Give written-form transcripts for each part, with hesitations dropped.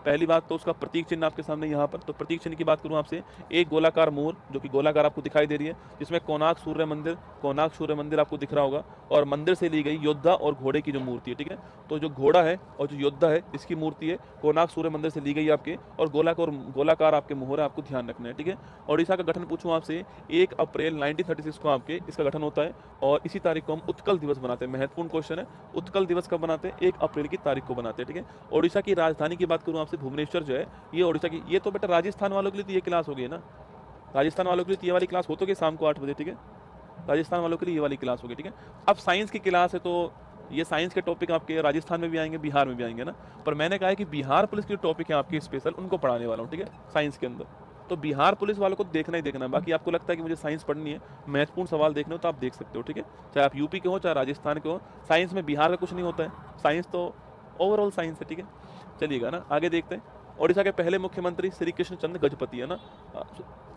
पहली बात तो उसका प्रतीक चिन्ह आपके सामने यहाँ पर, तो प्रतीक चिन्ह की बात करूँ आपसे, एक गोलाकार मोर जो कि गोलाकार आपको दिखाई दे रही है, जिसमें कोणार्क सूर्य मंदिर आपको दिख रहा होगा, और मंदिर से ली गई योद्धा और घोड़े की जो मूर्ति है, ठीक है। तो जो घोड़ा है और जो योद्धा है इसकी मूर्ति है, कोणार्क सूर्य मंदिर से ली गई आपके, और गोलाकार आपके मोहर है, आपको ध्यान रखना है, ठीक है। ओडिशा का गठन पूछूं आपसे, 1 अप्रैल 1936 को आपके इसका गठन होता है, और इसी तारीख को हम उत्कल दिवस बनाते हैं। महत्वपूर्ण क्वेश्चन है, उत्कल दिवस कब बनाते हैं? 1 अप्रैल की तारीख को बनाते हैं, ठीक है। ओडिशा की राजधानी की बात करूं आपसे, भुवनेश्वर जो है ये ओडिशा की, ये तो बेटा राजस्थान वालों के लिए तो ये क्लास हो गई ना, राजस्थान वालों के लिए तो ये वाली क्लास हो तो गई शाम को 8 बजे, ठीक है। राजस्थान वालों के लिए ये वाली क्लास होगी, ठीक है। अब साइंस की क्लास है तो ये साइंस के टॉपिक आपके राजस्थान में भी आएंगे, बिहार में भी आएंगे ना, पर मैंने कहा है कि बिहार पुलिस के टॉपिक है आपके स्पेशल, उनको पढ़ाने वाला हूँ, ठीक है, साइंस के अंदर। तो बिहार पुलिस वालों को देखना ही देखना है। बाकी आपको लगता है कि मुझे साइंस पढ़नी है, महत्वपूर्ण सवाल देखने हो तो आप देख सकते हो, ठीक है। चाहे आप यूपी के हो चाहे राजस्थान के हो, साइंस में बिहार का कुछ नहीं होता है, साइंस तो ओवरऑल साइंस है, ठीक है। चलिएगा ना, आगे देखते हैं। ओडिशा के पहले मुख्यमंत्री श्री कृष्ण चंद्र गजपति है ना।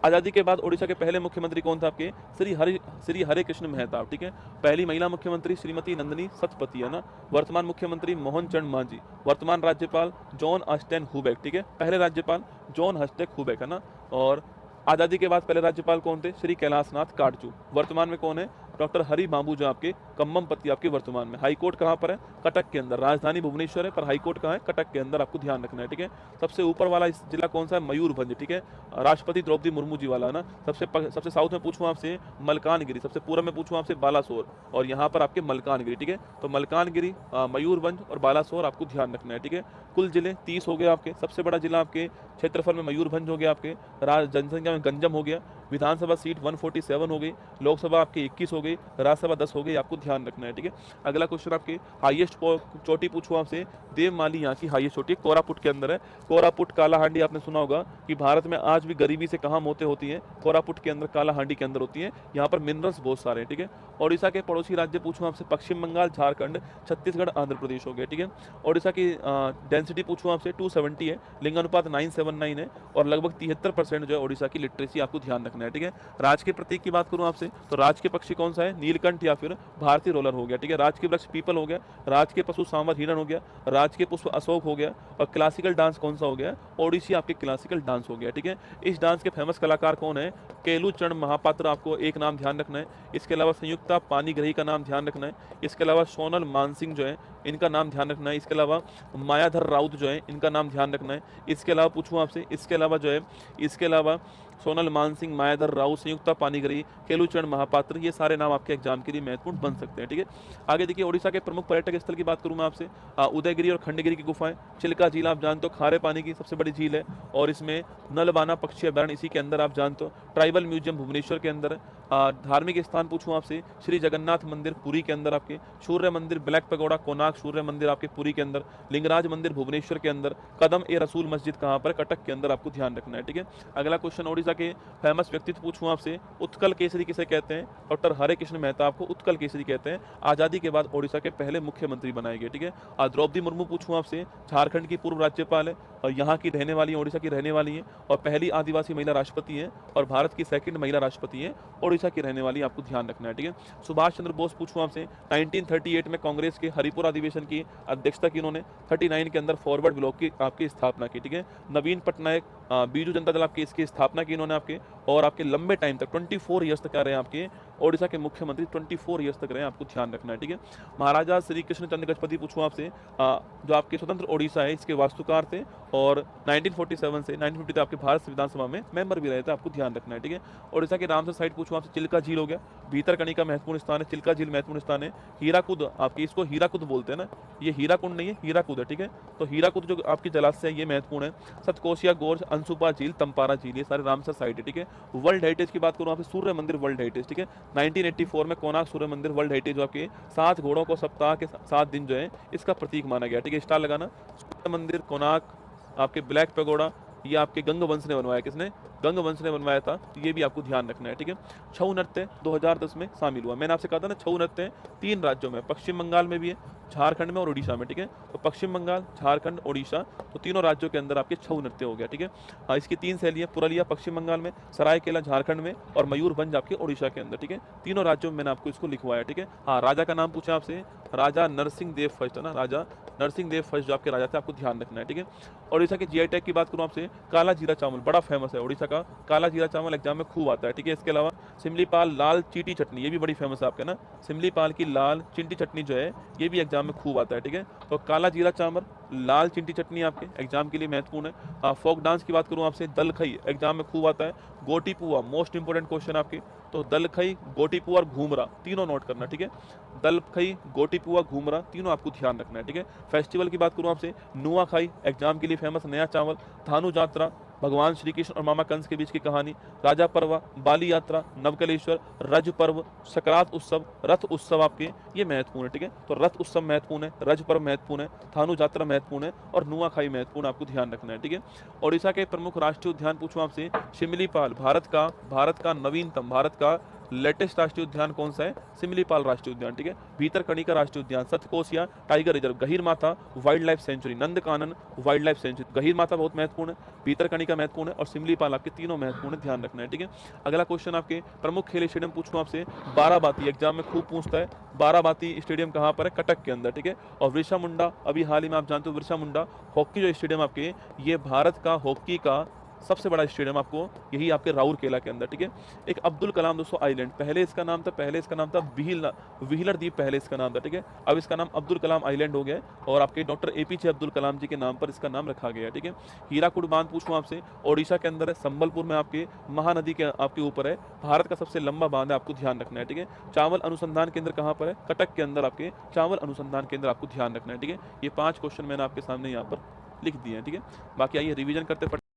आज़ादी के बाद ओडिशा के पहले मुख्यमंत्री कौन था आपके? श्री हरे कृष्ण मेहता, ठीक है। पहली महिला मुख्यमंत्री श्रीमती नंदिनी सतपथी है ना। वर्तमान मुख्यमंत्री मोहन चरण मांझी। वर्तमान राज्यपाल जॉन अस्टेन हुबेक, ठीक है। पहले राज्यपाल जॉन हस्टेक हुबेक है ना। और आज़ादी के बाद पहले राज्यपाल कौन थे? श्री कैलाशनाथ काटजू। वर्तमान में कौन है? डॉक्टर हरि बाबू, जो आपके कम्ममपति आपके वर्तमान में। हाईकोर्ट कहाँ पर है? कटक के अंदर। राजधानी भुवनेश्वर है पर हाईकोर्ट कहाँ है? कटक के अंदर, आपको ध्यान रखना है, ठीक है। सबसे ऊपर वाला जिला कौन सा है? मयूरभंज, ठीक है। राष्ट्रपति द्रौपदी मुर्मू जी वाला है ना। सबसे साउथ में पूछूं आपसे मलकानगिरी, सबसे पूर्व में पूछूं आपसे बालासोर, और यहाँ पर आपके मलकानगिरी, ठीक है। तो मलकानगिरी, मयूरभंज और बालासोर आपको ध्यान रखना है, ठीक है। कुल जिले 30 हो गए आपके। सबसे बड़ा जिला आपके क्षेत्रफल में मयूरभंज हो गया आपके, जनसंख्या में गंजम हो गया, विधानसभा सीट 147 हो गई, लोकसभा आपकी 21 हो गई, राज्यसभा 10 हो गई, आपको ध्यान रखना है, ठीक है। अगला क्वेश्चन आपके हाईएस्ट चोटी पूछूं आपसे, देवमाली यहाँ की हाईएस्ट चोटी कोरापुट के अंदर है। कोरापुट कालाहांडी आपने सुना होगा कि भारत में आज भी गरीबी से कहाँ मौतें होती हैं? कोरापुट के अंदर, कालाहांडी के अंदर होती है। यहाँ पर मिनरल्स बहुत सारे हैं, ठीक है। ओडिशा के पड़ोसी राज्य पूछूं आपसे, पश्चिम बंगाल, झारखंड, छत्तीसगढ़, आंध्र प्रदेश हो गए, ठीक है। ओडिशा की डेंसिटी पूछूं आपसे 270 है, लिंगानुपात 979 है, और लगभग 73% जो है ओडिशा की लिटरेसी, आपको ध्यान रखना है, ठीक है। राज के प्रतीक की बात करूं आपसे तो राज के पक्षी कौन सा है? नीलकंठ या फिर भारतीय रोलर हो गया, ठीक है। राज के वृक्ष पीपल हो गया, राज के पशु सांवर हिरण हो गया, राज के पुष्प अशोक हो गया, और क्लासिकल डांस कौन सा हो गया? ओडिसी आपके क्लासिकल डांस हो गया, ठीक है। इस डांस के फेमस कलाकार कौन है? केलुचरण महापात्र, आपको एक नाम ध्यान रखना है। इसके अलावा संयुक्ता पानीग्रही का नाम ध्यान रखना है। इसके अलावा सोनल मानसिंह जो है इनका नाम ध्यान रखना है। इसके अलावा मायाधर राउत जो है इनका नाम ध्यान रखना है। इसके अलावा पूछूं आपसे, इसके अलावा सोनल मानसिंह, मायाधर राउत, संयुक्ता पानीग्रही, केलुचरण महापात्र, ये सारे नाम आपके एग्जाम के लिए महत्वपूर्ण बन सकते हैं, ठीक है। आगे देखिए, ओडिशा के प्रमुख पर्यटक स्थल की बात करूं मैं आपसे, उदयगिरी और खंडगिरी की गुफाएं, चिल्का झील आप जानते हो खारे पानी की सबसे बड़ी झील है, और इसमें नलबाना पक्षी अभ्यारण्य इसी के अंदर आप जानते हो। ट्राइबल म्यूजियम भुवनेश्वर के अंदर है। धार्मिक स्थान पूछूं आपसे, श्री जगन्नाथ मंदिर पुरी के अंदर आपके, सूर्य मंदिर ब्लैक पगोड़ा कोणार्क सूर्य मंदिर आपके पुरी के अंदर, लिंगराज मंदिर भुवनेश्वर के अंदर, कदम ए रसूल मस्जिद कहाँ पर? कटक के अंदर, आपको ध्यान रखना है, ठीक है। अगला क्वेश्चन, ओडिशा के फेमस व्यक्तित्व पूछूं आपसे, उत्कल केसरी किसे कहते हैं? डॉक्टर हरे कृष्ण मेहता आपको उत्कल केसरी कहते हैं। आजादी के बाद ओडिशा के पहले मुख्यमंत्री बनाए गए, ठीक है। द्रौपदी मुर्मू पूछूं आपसे, झारखंड की पूर्व राज्यपाल है, और यहाँ की रहने वाली है, ओडिशा की रहने वाली है, और पहली आदिवासी महिला राष्ट्रपति है, और भारत की सेकंड महिला राष्ट्रपति है, ओडिशा की रहने वाली, आपको ध्यान रखना है, ठीक है। सुभाष चंद्र बोस पूछूं आपसे, 1938 में कांग्रेस के हरिपुर अधिवेशन की अध्यक्षता की इन्होंने, 39 के अंदर फॉरवर्ड ब्लॉक की आपकी स्थापना की, ठीक है। नवीन पटनायक, बीजू जनता दल आपकी इसकी स्थापना की इन्होंने आपके, और आपके लंबे टाइम तक 24 ईयर्स तक रहे आपके ओडिशा के मुख्यमंत्री, 24 ईयर्स तक रहे, आपको ध्यान रखना है, ठीक है। महाराजा श्री कृष्ण चंद्र गजपति पूछूं आपसे, जो आपके स्वतंत्र ओडिशा है इसके वास्तुकार थे, और 1947 से 1950 तक आपके भारत विधानसभा में मेंबर भी रहे थे, आपको ध्यान रखना है, ठीक है। ओडिशा के रामसर साइड पूछूं आपसे, चिल्का झील हो गया, भीतरकनिका महत्वपूर्ण स्थान है, चिल्का झील महत्वपूर्ण स्थान है। हीराकुद, आपकी इसको हीराकुद बोलते हैं ना, ये हीराकुंड नहीं है, हीराकुद है, ठीक है। तो हीराकुद जो आपकी जलाशय है ये महत्वपूर्ण है। सतकोशिया गोर्ज, अंसुपा झील, तंपारा झील, ये सारे रामसर साइट है, ठीक है। वर्ल्ड हेरिटेज की बात करूँ आपसे, सूर्य मंदिर वर्ल्ड हेरिटेज, ठीक है। 1984 में कोणार्क सूर्य मंदिर वर्ल्ड हेरिटेज, जो आपके 7 घोड़ों को सप्ताह के 7 दिन जो है इसका प्रतीक माना गया, ठीक है। स्टार लगाना। सूर्य मंदिर, कोणार्क, आपके ब्लैक पैगोडा, ये आपके गंग वंश ने बनवाया, किसने? गंग वंश ने बनवाया था, ये भी आपको ध्यान रखना है, ठीक है। छऊ नृत्य 2010 में शामिल हुआ। मैंने आपसे कहा था ना, छऊ नृत्य 3 राज्यों में, पश्चिम बंगाल में भी है, झारखंड में और उड़ीसा में, ठीक है। तो पश्चिम बंगाल, झारखंड, उड़ीसा, तो तीनों राज्यों के अंदर आपके छऊ नृत्य हो गया, ठीक है। इसकी 3 शैली है, पुरलिया पश्चिम बंगाल में, सरायकेला झारखंड में, और मयूरभंज आपके उड़ीसा के अंदर, ठीक है। तीनों राज्यों में मैंने आपको इसको लिखवाया, ठीक है। हाँ, राजा का नाम पूछा आपसे, राजा नरसिंह देव फर्स्ट है ना, राजा नरसिंह देव फर्स्ट जो आपके राजा थे, आपको ध्यान रखना है, ठीक है। उड़ीसा के जीआई टैग की बात करूँ आपसे, काला जीरा चावल बड़ा फेमस है, उड़ीसा का काला जीरा चावल एग्जाम में खूब आता है, ठीक है। इसके अलावा सिमलीपाल लाल चींटी चटनी, ये भी बड़ी फेमस है आपके ना, सिमलीपाल की लाल चींटी चटनी जो है ये भी एग्जाम में खूब आता है, ठीक है। तो काला जीरा चावल, लाल चींटी चटनी आपके एग्जाम के लिए महत्वपूर्ण है। फोक डांस की बात करूँ आपसे, दल खई एग्जाम में खूब आता है। गोटी पुआ मोस्ट इंपोर्टेंट क्वेश्चन आपके, तो दल खई, गोटी पुआ और घूमरा तीनों नोट करना, ठीक है। दल खई, गोटी पुआ, घूमरा तीनों आपको ध्यान रखना है, ठीक है। फेस्टिवल की बात करूँ आपसे, नुआ खाई एग्जाम के लिए फेमस नया चावल, थानु जात्रा, भगवान श्री कृष्ण और मामा कंस के बीच की कहानी, राजा पर्वा, बाली यात्रा, नवकलेश्वर, रज पर्व, सकरात उत्सव, रथ उत्सव आपके ये महत्वपूर्ण है, ठीक है। तो रथ उत्सव महत्वपूर्ण है, रज पर्व महत्वपूर्ण है, थानु यात्रा महत्वपूर्ण है और नुआखाई महत्वपूर्ण, आपको ध्यान रखना है, ठीक है। ओडिशा के प्रमुख राष्ट्रीय उद्यान पूछूं आपसे, शिमलीपाल भारत का नवीनतम, भारत का लेटेस्ट राष्ट्रीय उद्यान कौन सा है? सिमलीपाल राष्ट्रीय उद्यान, ठीक है। भीतरकनिका राष्ट्रीय उद्यान, Satkosia tiger reserve, Gahirmatha wildlife sanctuary, Nandankanan wildlife sanctuary. Gahirmatha बहुत महत्वपूर्ण है, भीतरकनिका महत्वपूर्ण है और सिमलीपाल आपके तीनों महत्वपूर्ण है, ध्यान रखना है, ठीक है। अगला क्वेश्चन आपके प्रमुख खेल स्टेडियम पूछूं आपसे, बाराबाती एग्जाम में खूब पूछता है, बाराबाती स्टेडियम कहाँ पर है? कटक के अंदर, ठीक है। और बिरसा मुंडा, अभी हाल ही में आप जानते हो बिरसा मुंडा हॉकी जो स्टेडियम आपके, ये भारत का हॉकी का सबसे बड़ा स्टेडियम आपको यही आपके राउरकेला के अंदर, ठीक है। एक अब्दुल कलाम दोस्तों आइलैंड, पहले इसका नाम था व्हीलर द्वीप, पहले इसका नाम था, ठीक है। अब इसका नाम अब्दुल कलाम आइलैंड हो गया है और आपके डॉक्टर एपीजे अब्दुल कलाम जी के नाम पर इसका नाम रखा गया है, ठीक है। हीराकुड बांध पूछूं आपसे, ओडिशा के अंदर है, संबलपुर में आपके महानदी के आपके ऊपर है, भारत का सबसे लंबा बांध है, आपको ध्यान रखना है, ठीक है। चावल अनुसंधान केंद्र कहाँ पर है? कटक के अंदर आपके चावल अनुसंधान केंद्र, आपको ध्यान रखना है, ठीक है। ये 5 क्वेश्चन मैंने आपके सामने यहाँ पर लिख दिए हैं, ठीक है। बाकी आइए रिवीजन करते